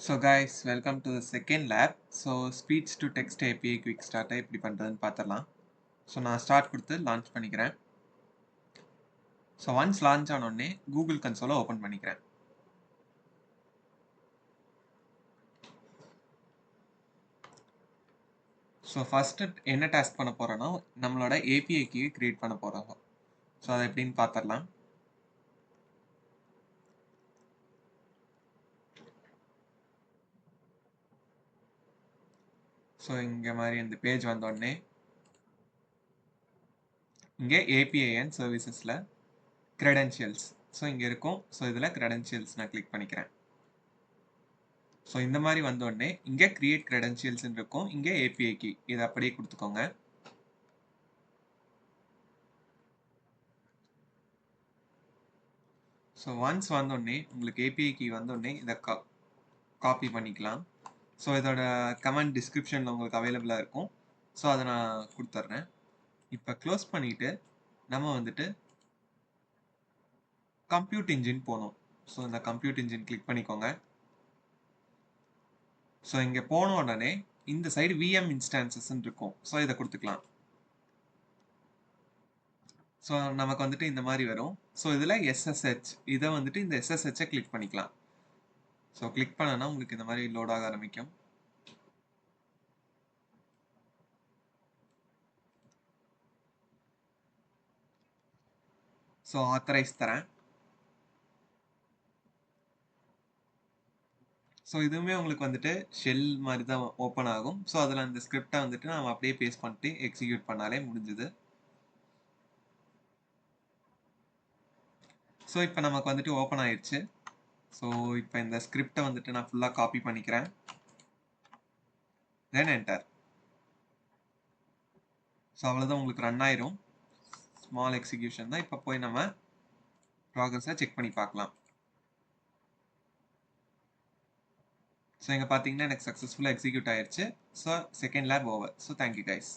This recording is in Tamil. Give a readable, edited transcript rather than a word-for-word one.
So guys, welcome to the second lab. So speech to text API quick start எப்படி பண்றதுன்னு பார்த்தரலாம். So நான் ஸ்டார்ட் கொடுத்து லான்ச் பண்ணிக்கிறேன். So once launch ஆன உடனே Google Console ஓபன் பண்ணிக்கிறேன். So first என்ன டாஸ்க் பண்ண போறோம்னா நம்மளோட API key கிரியேட் பண்ண போறோம். So அதை எப்படின்னு பார்த்தரலாம். So இங்க மாதிரி இந்த பேஜ் வந்த உடனே இங்க API and servicesல credentials. So இங்க இருக்கும். So இதுல credentials நான் கிளிக் பண்ணிக்கிறேன். ஸோ இந்த மாதிரி வந்த உடனே இங்கே கிரியேட் கிரெடென்ஷியல்ஸ்ன்னு இருக்கும், இங்கே ஏபிஐ கீ இதை அப்படியே கொடுத்துக்கோங்க. ஸோ ஒன்ஸ் வந்தோடனே உங்களுக்கு ஏபிஐ கீ வந்தோடனே இதை காப்பி பண்ணிக்கலாம். ஸோ இதோட கமெண்ட் டிஸ்கிரிப்ஷனில் உங்களுக்கு அவைலபிளாக இருக்கும். ஸோ அதை நான் கொடுத்துட்றேன். இப்போ க்ளோஸ் பண்ணிவிட்டு நம்ம வந்துட்டு கம்ப்யூட் இன்ஜின் போகணும். ஸோ இந்த கம்ப்யூட் இன்ஜின் கிளிக் பண்ணிக்கோங்க. ஸோ இங்கே போன உடனே இந்த சைடு விஎம் இன்ஸ்டான்சஸ்ன்னு இருக்கும். ஸோ இதை கொடுத்துக்கலாம். ஸோ நமக்கு வந்துட்டு இந்த மாதிரி வரும். ஸோ இதில் எஸ்எஸ்ஹெச் இதை வந்துட்டு இந்த எஸ்எஸ்ஹெச்சை கிளிக் பண்ணிக்கலாம். ஸோ கிளிக் பண்ணனா உங்களுக்கு இந்த மாதிரி லோட் ஆக ஆரம்பிக்கும். ஸோ ஆத்தரைஸ் தரேன். ஸோ இதுவுமே உங்களுக்கு வந்துட்டு ஷெல் மாதிரி தான் ஓப்பன் ஆகும். ஸோ அதில் அந்த ஸ்கிரிப்டை வந்துட்டு நம்ம அப்படியே பேஸ்ட் பண்ணிட்டு எக்ஸிக்யூட் பண்ணாலே முடிஞ்சுது. ஸோ இப்போ நமக்கு வந்துட்டு ஓப்பன் ஆயிடுச்சு. ஸோ இப்போ இந்த ஸ்கிரிப்டை வந்துட்டு நான் ஃபுல்லாக காப்பி பண்ணிக்கிறேன். தென் என்டர். ஸோ அவ்வளோதான், உங்களுக்கு ரன் ஆயிரும். ஸ்மால் எக்ஸிக்யூஷன் தான். இப்போ போய் நம்ம ப்ராக்ரஸை செக் பண்ணி பார்க்கலாம். ஸோ இங்கே பார்த்தீங்கன்னா எனக்கு சக்ஸஸ்ஃபுல்லாக எக்ஸிக்யூட் ஆயிடுச்சு. So second lab over. So thank you guys.